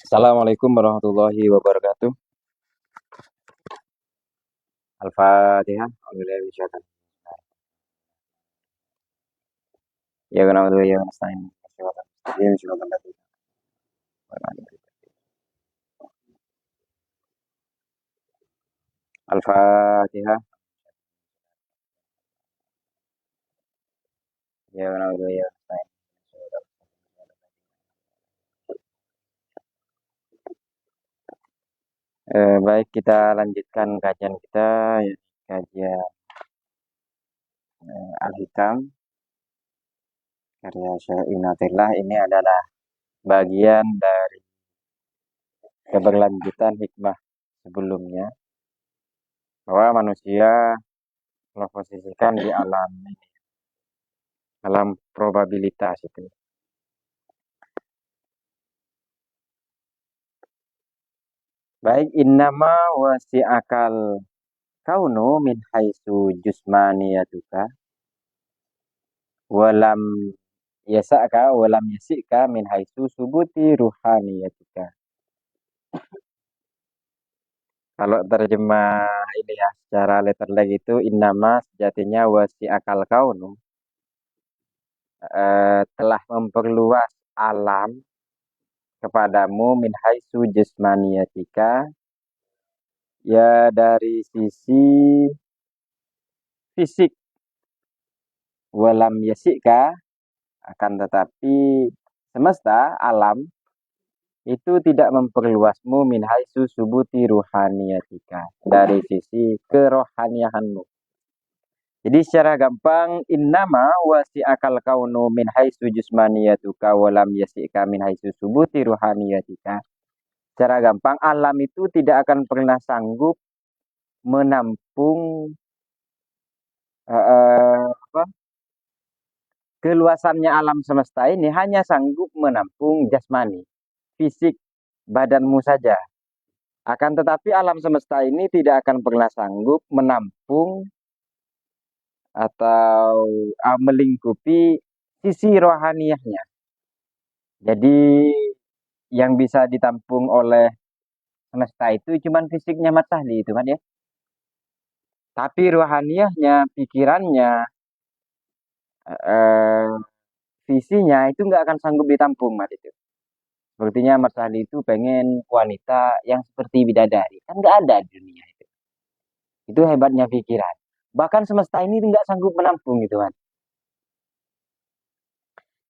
Assalamualaikum warahmatullahi wabarakatuh. Al-Fatihah. Alhamdulillah bisyatan. Ya kana wa ya nasta'in. Al-Fatihah. Ya kana wa ya nasta'in. Baik, kita lanjutkan kajian kita, ya, kajian Al-Hikam karya Syekh Ibnu Athaillah. Ini adalah bagian dari keberlanjutan hikmah sebelumnya, bahwa manusia memposisikan di alam probabilitas itu. Baik, innama wasi'akal kaunu min haitsu jusmaniyatuka walam walam yasika min haitsu subuti ruhaniyatika. Kalau terjemah ini ya secara letterleg itu innama sejatinya wasi'akal kaunu telah memperluas alam kepadamu min haitsu jusmaniyatika, ya dari sisi fisik, walam yasika akan tetapi semesta alam itu tidak memperluasmu min haitsu subuti ruhaniyatika, dari sisi kerohaniahanmu. Jadi secara gampang innama wasi'akal kaunu min haitsu jusmaniyatuka walam yasika min haitsu subuti ruhaniyatika. Secara gampang alam itu tidak akan pernah sanggup menampung keluasannya alam semesta ini hanya sanggup menampung jasmani, fisik badanmu saja. Akan tetapi alam semesta ini tidak akan pernah sanggup menampung atau melingkupi sisi rohaniahnya. Jadi yang bisa ditampung oleh semesta itu cuma fisiknya matahari itu kan ya. Tapi rohaniahnya, pikirannya, visinya itu nggak akan sanggup ditampung Mas itu. Sepertinya Mas Ali itu pengen wanita yang seperti bidadari. Kan nggak ada di dunia itu. Itu hebatnya pikiran. Bahkan semesta ini nggak sanggup menampung gitu kan.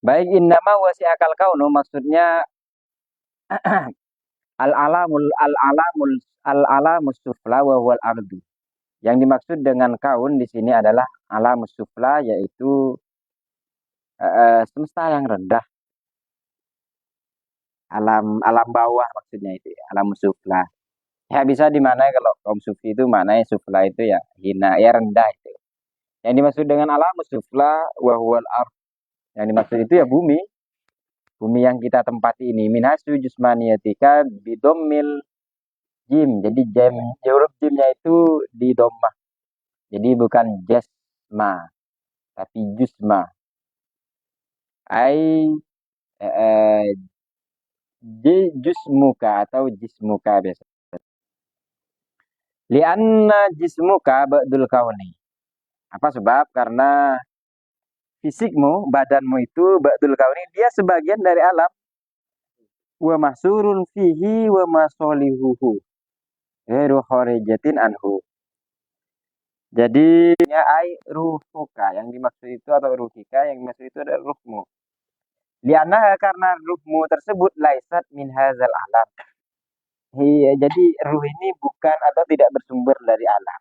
Baik, innama wasi'akal kaunu maksudnya al-alamus sufla wa huwal ardu. Yang dimaksud dengan kaun di sini adalah alamus sufla, yaitu semesta yang rendah. Alam bawah maksudnya itu ya, alamus sufla. Ya bisa dimanai kalau kaum sufi itu manai sufla itu ya hina, ya rendah itu. Yang dimaksud dengan alamus sufla wa huwal ard. Yang dimaksud itu ya bumi. Bumi yang kita tempati ini minhasu jusmaniyatika bidomil jim. Jadi huruf jimnya itu di domah. Jadi bukan jasma, tapi jusma. Ai jusmuka atau jismuka biasa. Lianna jismuka ba'dul kauni. Apa sebab? Karena fisikmu, badanmu itu ba'dul kauni, dia sebagian dari alam. Wa mahsurun fihi wa masolihuhu. Ghairu kharijatin anhu. Jadi ya ai ruhuka yang dimaksud itu, atau ruhika yang dimaksud itu adalah ruhmu. Lianna karena ruhmu tersebut laisat min hazal alam. Iya, jadi ruh ini bukan atau tidak bersumber dari alam.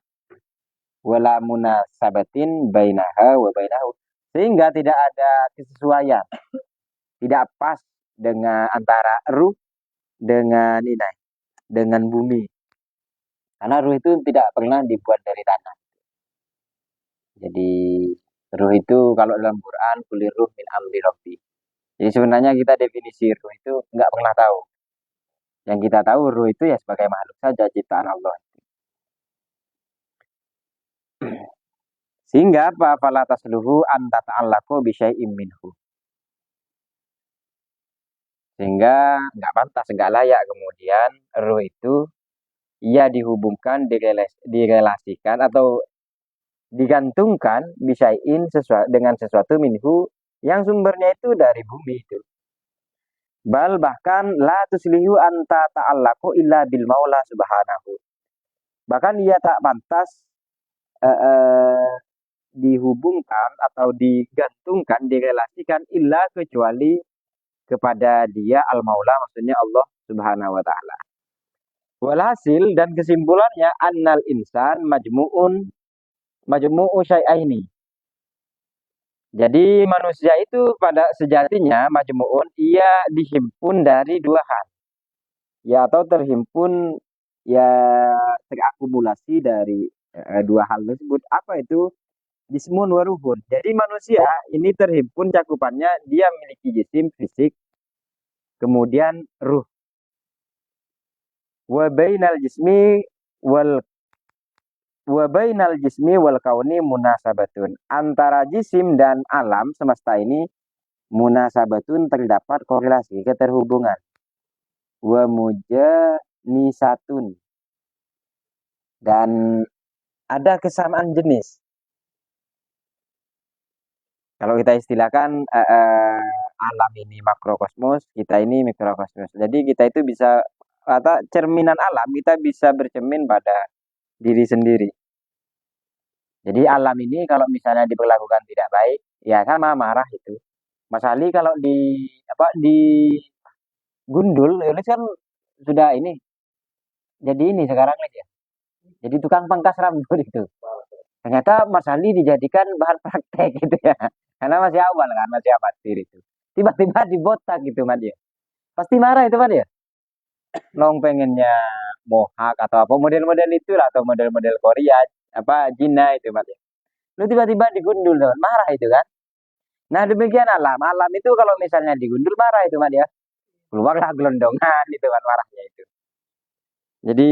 Wala munasabatin bainaha wa bainahu. Sehingga tidak ada kesesuaian, tidak pas dengan antara ruh dengan ini, dengan bumi. Karena ruh itu tidak pernah dibuat dari tanah. Jadi ruh itu kalau dalam Quran kulir ruh min amri rabbi. Jadi sebenarnya kita definisi ruh itu nggak pernah tahu. Yang kita tahu ruh itu ya sebagai makhluk saja ciptaan Allah. Sehingga apa? Fala tasluhu an tata'allaqu bi syai'im minhu. Sehingga nggak pantas, nggak layak kemudian ruh itu ia dihubungkan, direlasikan atau digantungkan bisain sesuatu dengan sesuatu minhu yang sumbernya itu dari bumi itu. Bal bahkan la tuslihu anta ta'allaqu illa bil maula subhanahu. Bahkan ia tak pantas eh, eh, dihubungkan atau digantungkan, direlasikan illa kecuali kepada dia al-maula, maksudnya Allah subhanahu wa ta'ala. Walhasil dan kesimpulannya annal insan majmu'u syai'aini. Jadi manusia itu pada sejatinya majmu'un, ia dihimpun dari dua hal. Ya atau terhimpun, ya terakumulasi dari dua hal tersebut. Apa itu? Jismun wa ruhun. Jadi manusia ini terhimpun cakupannya, dia memiliki jisim fisik, kemudian ruh. Wa bainal jismi wal kauni munasabatun. Antara jisim dan alam semesta ini munasabatun, terdapat korelasi, keterhubungan. Wa mujanisatun, dan ada kesamaan jenis. Kalau kita istilahkan alam ini makrokosmos, kita ini mikrokosmos. Jadi kita itu bisa, atau cerminan alam, kita bisa bercermin pada diri sendiri. Jadi alam ini kalau misalnya diperlakukan tidak baik, ya sama marah itu. Mas Ali kalau di gundul, ya kan sudah ini. Jadi ini sekarang ya. Jadi tukang pangkas rambut itu. Ternyata Mas Ali dijadikan bahan praktek gitu ya. Karena masih awal kan, masih amatir itu. Tiba-tiba dibotak gitu Mas ya. Pasti marah itu Mas ya. Long pengennya mohak atau apa model-model itu lah, atau model-model Korea apa Cina itu Mas ya. Lu tiba-tiba digundul teman, marah itu kan. Nah demikian alam. Alam itu kalau misalnya digundul marah itu Mas ya. Keluarlah gelondongan itu kan marahnya itu. Jadi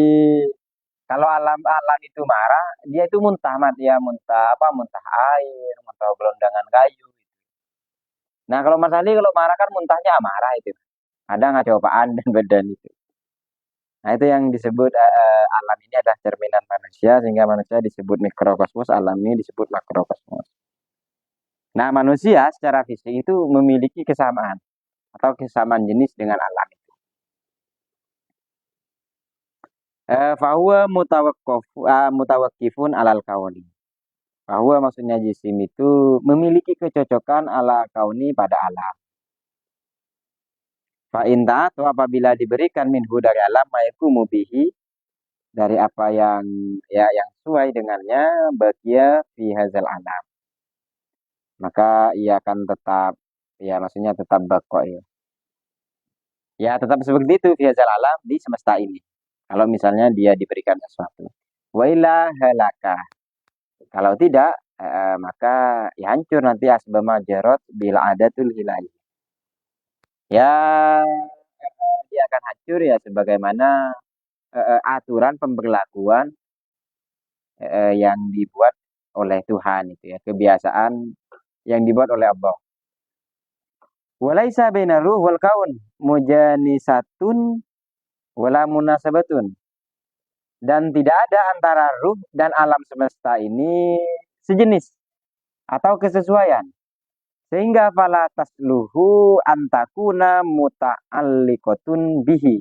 kalau alam itu marah, dia itu muntah mati ya, muntah apa? Muntah air, muntah gelondangan kayu. Nah kalau Mas Ali kalau marah kan muntahnya amarah itu. Ada nggak cobaan dan badan itu. Nah itu yang disebut alam ini adalah cerminan manusia, sehingga manusia disebut mikrokosmos, alam ini disebut makrokosmos. Nah manusia secara fisik itu memiliki kesamaan atau kesamaan jenis dengan alam itu. Fahuwa mutawakkifun alal kauni. Bahwa maksudnya jisim itu memiliki kecocokan ala kauni pada alam. Fa'inta atau apabila diberikan minhu dari alam mayakumu bihi, dari apa yang yang sesuai dengannya, bagia fi hazal alam, maka ia akan tetap, ya maksudnya tetap bako ya. Ya tetap seperti itu fi hazal alam, di semesta ini. Kalau misalnya dia diberikan sesuatu. Wa ila halaka. Kalau tidak, maka ya hancur nanti asbama jarot bila adatul hilali. Ya dia akan hancur ya sebagaimana aturan pemberlakuan yang dibuat oleh Tuhan itu ya, kebiasaan yang dibuat oleh Allah. Walaisa bainar ruh wal kaun mujanisatun wala munasabatun. Dan tidak ada antara ruh dan alam semesta ini sejenis atau kesesuaian. Sehingga fala tasluhu antakuna muta'alliqatun bihi.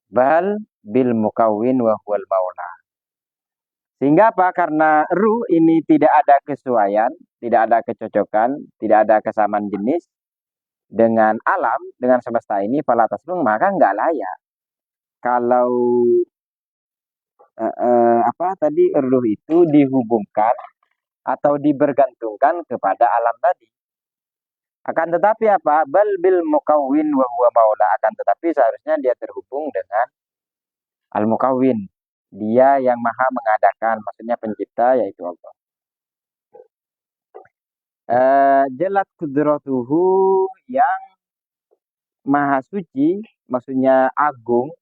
Bal bil mukawwin wa huwal maula. Sehingga apa? Karena ruh ini tidak ada kesesuaian, tidak ada kecocokan, tidak ada kesamaan jenis dengan alam, dengan semesta ini, fala tasluhu, maka nggak layak. Kalau apa tadi, ruh itu dihubungkan atau dibergantungkan kepada alam tadi. Akan tetapi apa? Bal bil mukawwin wa huwa maula. Akan tetapi seharusnya dia terhubung dengan al mukawwin. Dia yang maha mengadakan, maksudnya pencipta, yaitu Allah. Jelas kudratuhu, yang maha suci, maksudnya agung,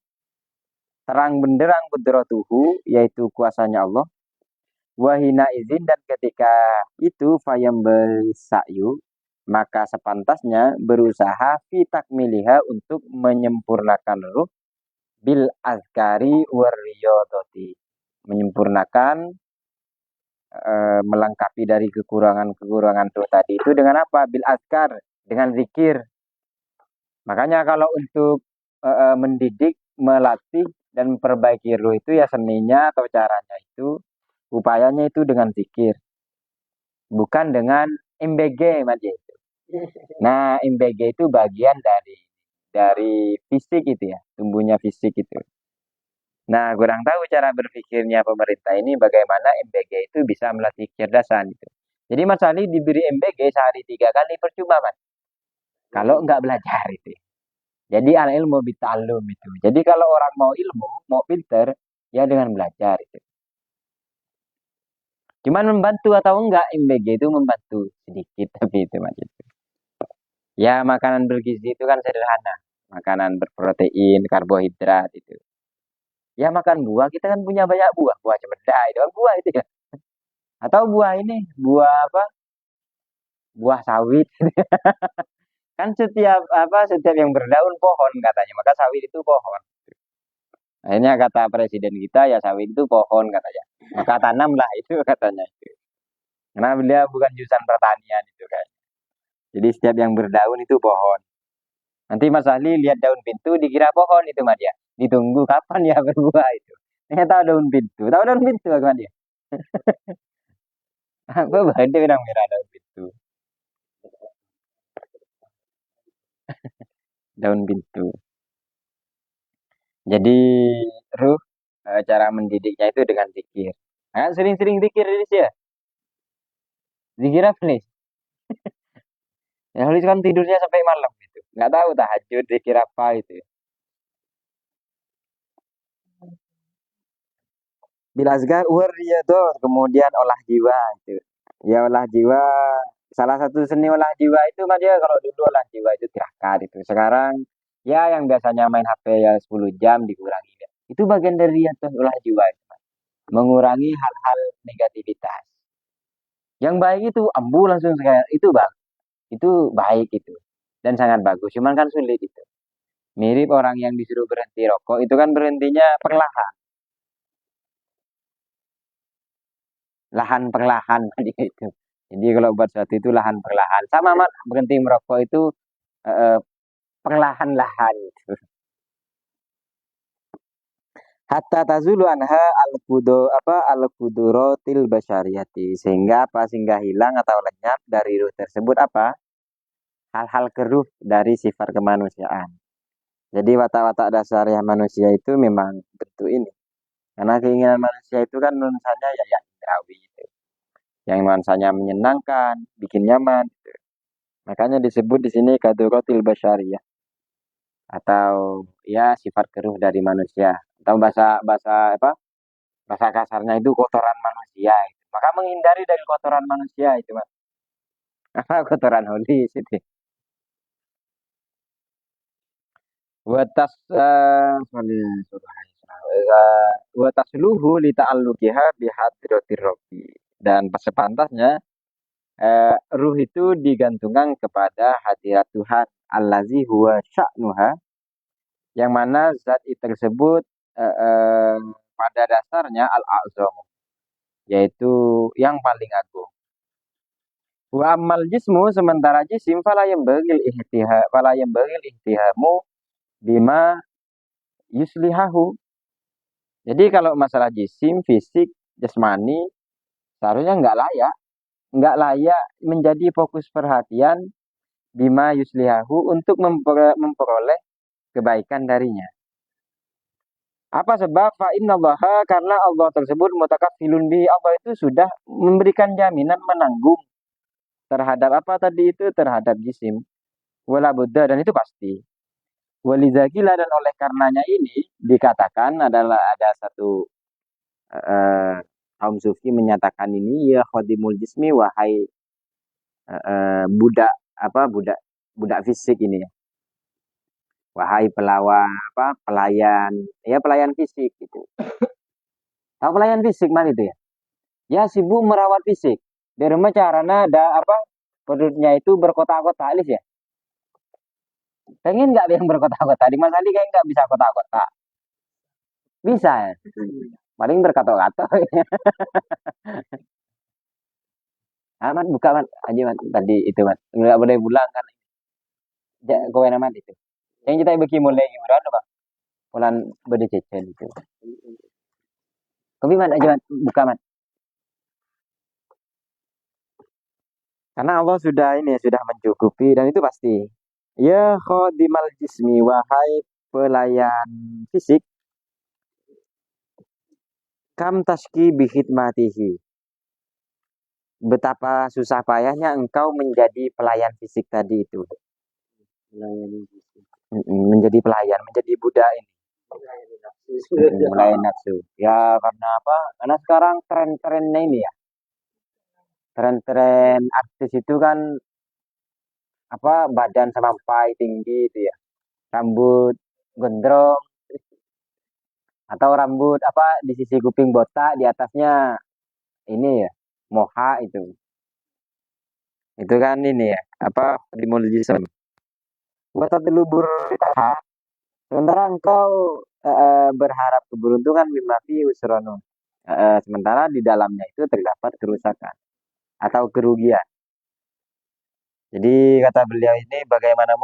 terang benderang kudratuhu, yaitu kuasanya Allah. Wahina izin, dan ketika itu fayam bersa'yu, maka sepantasnya berusaha fi takmiliha untuk menyempurnakan ruh bil azkari warriyadati, menyempurnakan melengkapi dari kekurangan-kekurangan ruh tadi itu dengan apa? Bil azkar, dengan zikir. Makanya kalau untuk mendidik, melatih dan memperbaiki ruh itu ya seninya atau caranya itu, upayanya itu dengan zikir, bukan dengan MBG macam itu. Nah, MBG itu bagian dari fisik itu ya, tumbuhnya fisik itu. Nah, kurang tahu cara berpikirnya pemerintah ini bagaimana MBG itu bisa melatih kecerdasan itu. Jadi Mas Ali diberi MBG sehari 3 kali percuma Mas. Kalau nggak belajar itu. Jadi al ilmu bita'allum itu. Jadi kalau orang mau ilmu, mau pinter, ya dengan belajar itu. Cuman membantu atau enggak MBG itu membantu sedikit tapi itu Mas. Ya makanan bergizi itu kan sederhana. Makanan berprotein, karbohidrat itu. Ya makan buah, kita kan punya banyak buah. Buah cemedai itu kan buah itu ya. Atau buah ini, buah apa? Buah sawit. Kan setiap yang berdaun pohon katanya. Maka sawit itu pohon. Akhirnya kata presiden kita ya sawit itu pohon katanya. Maka tanamlah itu katanya itu. Karena beliau bukan jurusan pertanian itu kan. Jadi setiap yang berdaun itu pohon. Nanti Mas Ahli lihat daun pintu dikira pohon itu Mas ya. Ditunggu kapan ya berbuah itu. Ternyata daun pintu. Tahu daun pintu kan ya? Apa bahasa orang merah daun pintu. Daun pintu. Jadi ruh cara mendidiknya itu dengan zikir. Nah, sering-sering zikir ini sih ya. Zikir apa nih? Ya Halis kan tidurnya sampai malam itu. Nggak tahu tahajud zikir apa itu. Bilazgar warriyadot, kemudian olah jiwa itu. Ya olah jiwa, salah satu seni olah jiwa itu Mas ya, kalau dulu olah jiwa itu tirakat itu. Sekarang ya yang biasanya main HP ya 10 jam dikurangi. Ya. Itu bagian dari olah jiwa itu, Mas. Mengurangi hal-hal negativitas. Yang baik itu ambu langsung sekali. Itu bang, itu baik itu dan sangat bagus. Cuman kan sulit itu. Mirip orang yang disuruh berhenti rokok itu kan berhentinya perlahan, lahan perlahan tadi itu. Jadi kalau buat sesuatu itu lahan perlahan. Sama mat berhenti merokok itu eh, perlahan-lahan itu. Hatta tazulu anha al kudurotil basyariyati, sehingga apa, sehingga hilang atau lenyap dari ruh tersebut apa, hal-hal keruh dari sifat kemanusiaan. Jadi watak-watak dasar yang manusia itu memang bentuk ini. Karena keinginan manusia itu kan nuansannya ya yang indrawi itu. Yang nuansanya menyenangkan, bikin nyaman. Gitu. Makanya disebut di sini kadurotil basyariyah atau ya sifat keruh dari manusia. Atau bahasa bahasa apa? Bahasa kasarnya itu kotoran manusia. Gitu. Maka menghindari dari kotoran manusia itu mas. Apa kotoran holis itu. Watas watas luhu li ta'alluqiha bihadratir rabbi. Dan sepantasnya ruh itu digantungkan kepada hadirat Tuhan allazi huwa sya'nuha, yang mana zat itu tersebut eh, eh, pada dasarnya al-a'zam, yaitu yang paling agung. Wa amal jismu, sementara jisim fala yang bagil ihtihamu bima yuslihahu. Jadi kalau masalah jisim, fisik, jasmani, seharusnya nggak layak menjadi fokus perhatian bima yuslihahu untuk memperoleh kebaikan darinya. Apa sebab? Fa innallaha, karena Allah tersebut mutakafilun bi, Allah itu sudah memberikan jaminan menanggung terhadap apa tadi itu, terhadap jisim. Wala buddha, dan itu pasti. Walizakila, dan oleh karenanya ini dikatakan adalah ada satu eh, kaum sufi menyatakan ini ya khodimul jismi, wahai budak budak budak fisik ini ya. Wahai pelayan, ya pelayan fisik gitu. Tahu pelayan fisik mana itu ya? Ya sibuk merawat fisik. Di rumah caranya ada apa? perutnya itu berkotak-kotak Alis ya. Pengen nggak yang berkotak-kotak? Di Mas Ali kayak nggak bisa kotak-kotak. Bisa ya. Paling berkatok-katok. Ah, man, buka man. Aja man. Tadi itu man. Nggak boleh pulang kan. Kowe nama itu. Yang kita bagi mulai gimana bang? Pulang berde jajan itu. Kopi man aja man. Buka man. Karena Allah sudah ini sudah mencukupi dan itu pasti. Ya khodimal jismi wahai pelayan fisik kam taski bihidmatihi. Betapa susah payahnya engkau menjadi pelayan fisik tadi itu. Menjadi pelayan, menjadi budak ini. Mulai nafsu. Ya karena apa? Karena sekarang tren-trennya ini ya. Tren-tren artis itu kan apa badan sampai tinggi itu ya. Rambut gondrong atau rambut apa di sisi kuping botak di atasnya ini ya moha itu kan ini ya apa dimulujism buat telubur sementara engkau berharap keberuntungan mimafi usrono sementara di dalamnya itu terdapat kerusakan atau kerugian. Jadi kata beliau ini bagaimana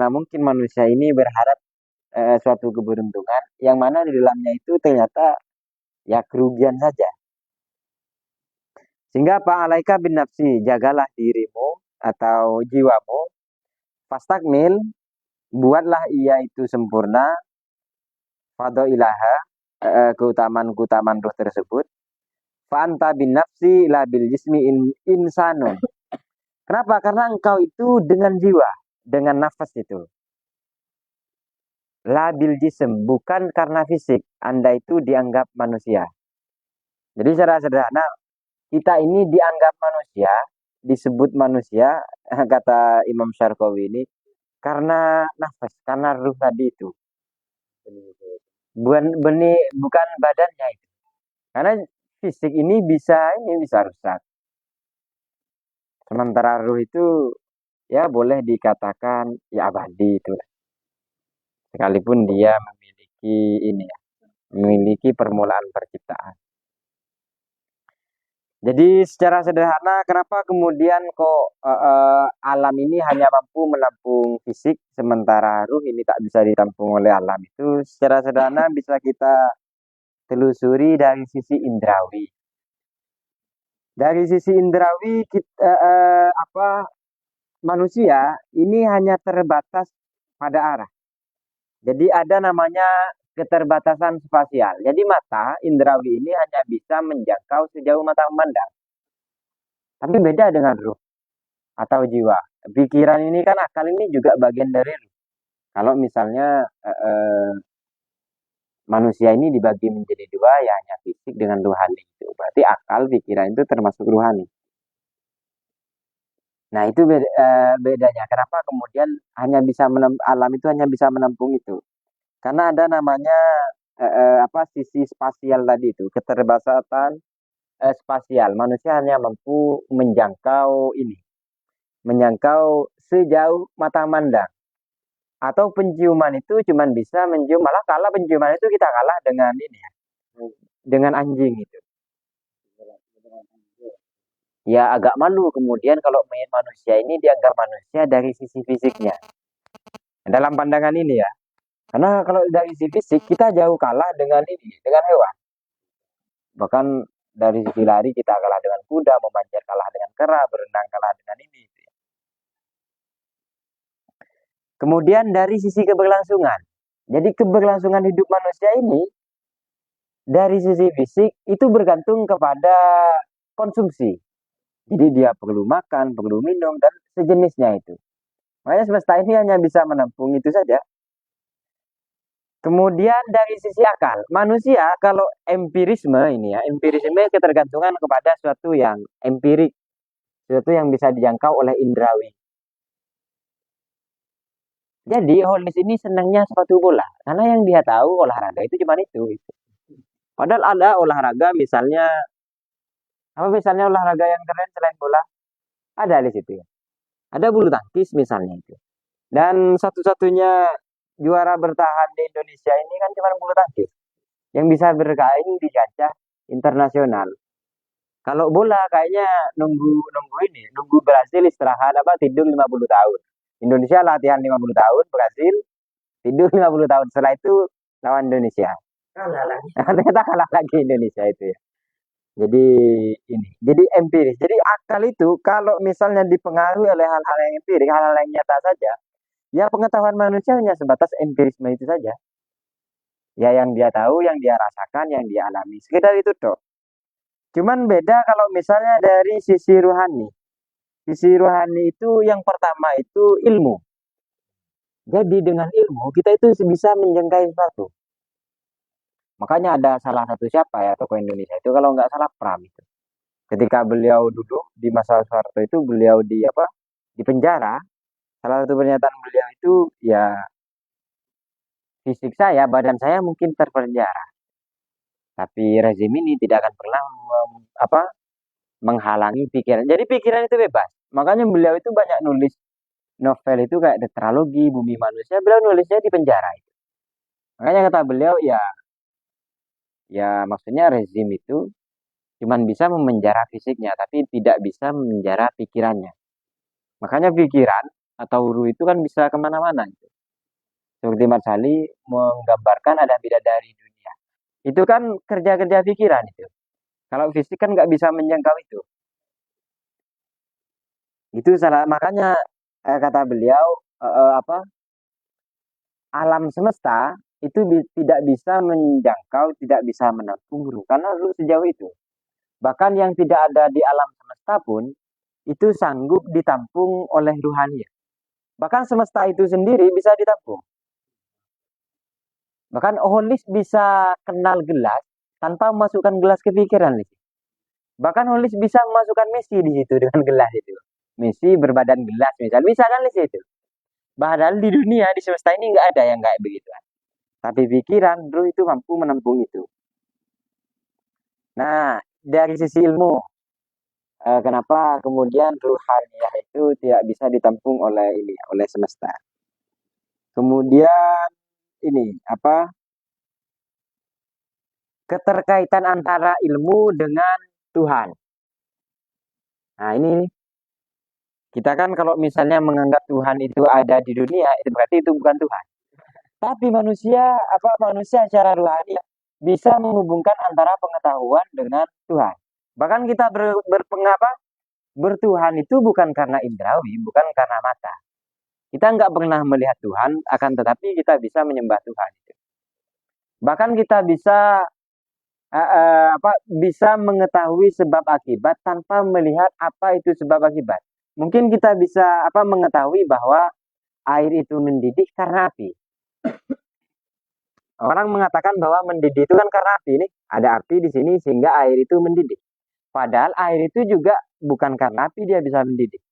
mungkin manusia ini berharap suatu keberuntungan yang mana di dalamnya itu ternyata ya kerugian saja. Sehingga apa alaika bin nafsi, jagalah dirimu atau jiwamu, fastakmil, buatlah ia itu sempurna, ilaha keutamaan-keutamaan roh tersebut. Fa'anta bin nafsi la bil jismi insanun. Kenapa? Karena engkau itu dengan jiwa, dengan nafas itu. La bil jism, bukan karena fisik. Anda itu dianggap manusia. Jadi secara sederhana, kita ini dianggap manusia, disebut manusia, kata Imam Syarqawi ini, karena nafas, karena ruh tadi itu. Bukan badannya itu. Karena fisik ini bisa rusak. Sementara ruh itu ya boleh dikatakan ya abadi itu. Sekalipun dia memiliki permulaan penciptaan. Jadi secara sederhana kenapa kemudian kok alam ini hanya mampu menampung fisik sementara ruh ini tak bisa ditampung oleh alam itu secara sederhana bisa kita telusuri dari sisi indrawi. Dari sisi indrawi kita manusia ini hanya terbatas pada arah. Jadi ada namanya keterbatasan spasial. Jadi mata indrawi ini hanya bisa menjangkau sejauh mata memandang. Tapi beda dengan ruh atau jiwa. Pikiran ini kan akal ini juga bagian dari ruh. Kalau misalnya manusia ini dibagi menjadi dua ya hanya fisik dengan ruhani. Berarti akal, pikiran itu termasuk ruhani. Nah itu bedanya. Kenapa kemudian alam itu hanya bisa menampung itu? Karena ada namanya sisi spasial tadi itu, keterbatasan spasial. Manusia hanya mampu menjangkau sejauh mata mandang. Atau penciuman itu cuma bisa mencium, malah kalah penciuman itu kita kalah dengan ini ya, dengan anjing itu. Ya agak malu kemudian kalau manusia ini dianggap manusia dari sisi fisiknya. Dalam pandangan ini ya. Karena kalau dari sisi fisik kita jauh kalah dengan hewan. Bahkan dari sisi lari kita kalah dengan kuda, memanjat kalah dengan kera, berenang kalah dengan ini. Kemudian dari sisi keberlangsungan. Jadi keberlangsungan hidup manusia ini dari sisi fisik itu bergantung kepada konsumsi. Jadi dia perlu makan, perlu minum, dan sejenisnya itu. Makanya semesta ini hanya bisa menampung itu saja. Kemudian dari sisi akal, manusia kalau empirisme ketergantungan kepada suatu yang empirik, suatu yang bisa dijangkau oleh indrawi. Jadi Holmes ini senangnya sepatu bola, karena yang dia tahu olahraga itu cuma itu. Padahal ada olahraga misalnya Apa misalnya olahraga yang keren selain bola? Ada di situ ya. Ada bulu tangkis misalnya itu. Dan satu-satunya juara bertahan di Indonesia ini kan cuma bulu tangkis yang bisa bersaing di kancah internasional. Kalau bola kayaknya nunggu nunggu ini, nunggu Brasil istirahat apa tidur 50 tahun. Indonesia latihan 50 tahun, Brasil tidur 50 tahun. Setelah itu lawan Indonesia. Kalah lagi. Ternyata kalah lagi Indonesia itu ya. Jadi ini, jadi empiris. Jadi akal itu kalau misalnya dipengaruhi oleh hal-hal yang empirik, hal-hal yang nyata saja, ya pengetahuan manusia hanya sebatas empirisme itu saja. Ya yang dia tahu, yang dia rasakan, yang dia alami. Sekedar itu toh. Cuman beda kalau misalnya dari sisi ruhani. Sisi ruhani itu yang pertama itu ilmu. Jadi dengan ilmu kita itu bisa menjangkai sesuatu. Makanya ada salah satu siapa ya tokoh Indonesia itu kalau nggak salah Pram itu. Ketika beliau duduk di masa Soeharto itu beliau di apa? Di penjara. Salah satu pernyataan beliau itu ya fisik saya, badan saya mungkin terpenjara, tapi rezim ini tidak akan pernah apa menghalangi pikiran. Jadi pikiran itu bebas. Makanya beliau itu banyak nulis novel itu kayak tetralogi, Bumi Manusia. Beliau nulisnya di penjara itu. Makanya kata beliau ya, ya maksudnya rezim itu cuman bisa memenjara fisiknya, tapi tidak bisa memenjara pikirannya. Makanya pikiran atau ruh itu kan bisa kemana-mana. Gitu. Seperti Mas Ali menggambarkan ada bidadari dunia. Itu kan kerja-kerja pikiran itu. Kalau fisik kan nggak bisa menjangkau itu. Itu salah makanya kata beliau apa alam semesta itu tidak bisa menjangkau, tidak bisa menampung ruh karena ruh sejauh itu. Bahkan yang tidak ada di alam semesta pun itu sanggup ditampung oleh ruhani. Bahkan semesta itu sendiri bisa ditampung. Bahkan holis bisa kenal gelas tanpa memasukkan gelas ke pikiran. Bahkan holis bisa memasukkan Messi di situ dengan gelas itu. Messi berbadan gelas misal bisa kan di situ. Padahal di dunia di semesta ini nggak ada yang kayak begitu. Tapi pikiran ruh itu mampu menampung itu. Nah dari sisi ilmu, kenapa kemudian ruhaniyah itu tidak bisa ditampung oleh ini, oleh semesta. Kemudian ini apa? Keterkaitan antara ilmu dengan Tuhan. Nah ini kita kan kalau misalnya menganggap Tuhan itu ada di dunia, itu berarti itu bukan Tuhan. Tapi manusia apa manusia secara rohani bisa menghubungkan antara pengetahuan dengan Tuhan. Bahkan kita berpengapa bertuhan itu bukan karena indrawi, bukan karena mata. Kita nggak pernah melihat Tuhan, akan tetapi kita bisa menyembah Tuhan. Bahkan kita bisa apa bisa mengetahui sebab akibat tanpa melihat apa itu sebab akibat. Mungkin kita bisa apa mengetahui bahwa air itu mendidih karena api. Orang mengatakan bahwa mendidih itu kan karena api ini ada api di sini sehingga air itu mendidih. Padahal air itu juga bukan karena api dia bisa mendidih.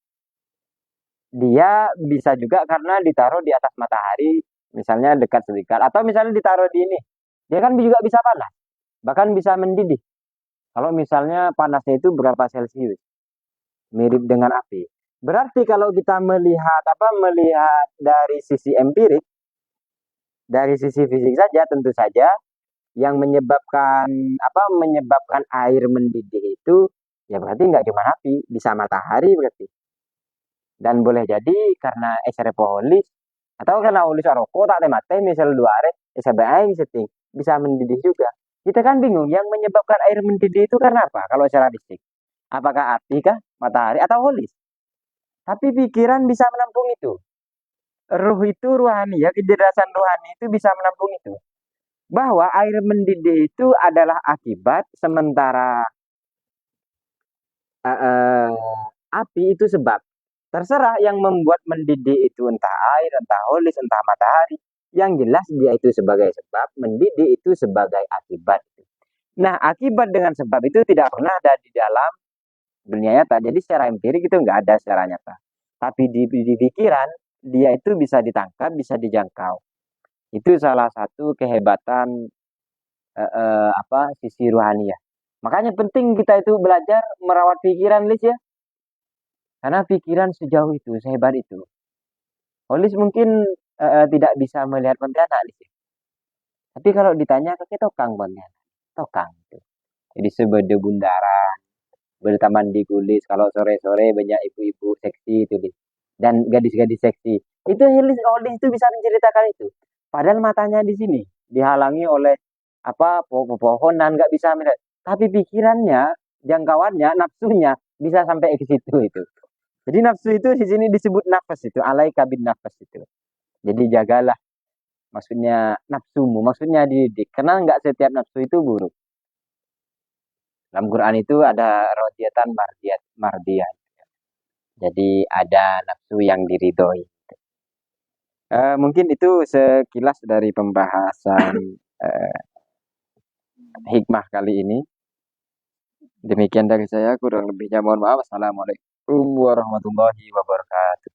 Dia bisa juga karena ditaruh di atas matahari, misalnya dekat sedikit, atau misalnya ditaruh di ini. Dia kan juga bisa panas, bahkan bisa mendidih. Kalau misalnya panasnya itu berapa Celcius, mirip dengan api. Berarti kalau kita melihat apa melihat dari sisi empirik, dari sisi fisik saja tentu saja yang menyebabkan air mendidih itu ya berarti nggak cuma api, bisa matahari berarti. Dan boleh jadi karena eserepoholis atau karena holis rokok tak temate misal dua are SBI setting bisa mendidih juga. Kita kan bingung yang menyebabkan air mendidih itu karena apa? Kalau secara fisik, apakah api kah, matahari atau holis? Tapi pikiran bisa menampung itu. Ruh itu ruhani ya, kecerdasan ruhani itu bisa menampung itu. Bahwa air mendidih itu adalah akibat sementara api itu sebab. Terserah yang membuat mendidih itu entah air, entah holis, entah matahari. Yang jelas dia itu sebagai sebab, mendidih itu sebagai akibat. Nah, akibat dengan sebab itu tidak pernah ada di dalam dunia nyata. Jadi secara empirik itu nggak ada secara nyata. Tapi di pikiran, dia itu bisa ditangkap, bisa dijangkau. Itu salah satu kehebatan apa sisi ruhani ya. Makanya penting kita itu belajar merawat pikiran, Lis ya. Karena pikiran sejauh itu, sehebat itu. Lis mungkin tidak bisa melihat Pontianak, Lis ya. Tapi kalau ditanya ke tokang Pontianak, tokang itu. Jadi sebeda bundaran, bertaman di Kulis. Kalau sore-sore banyak ibu-ibu seksi itu, Lis. Dan gadis-gadis seksi. Itu Lis itu bisa menceritakan itu. Padahal matanya di sini dihalangi oleh apa pepohonan, nggak bisa melihat. Tapi pikirannya, jangkauannya, nafsunya bisa sampai ke situ itu. Jadi nafsu itu di sini disebut nafas itu, alai kabin nafas itu. Jadi jagalah, maksudnya nafsumu, maksudnya dididik. Karena nggak setiap nafsu itu buruk. Dalam Quran itu ada rodiatan mardiyat, mardiyah. Jadi ada nafsu yang diridhoi. Mungkin itu sekilas dari pembahasan eh, hikmah kali ini. Demikian dari saya, kurang lebihnya mohon maaf. Assalamualaikum warahmatullahi wabarakatuh.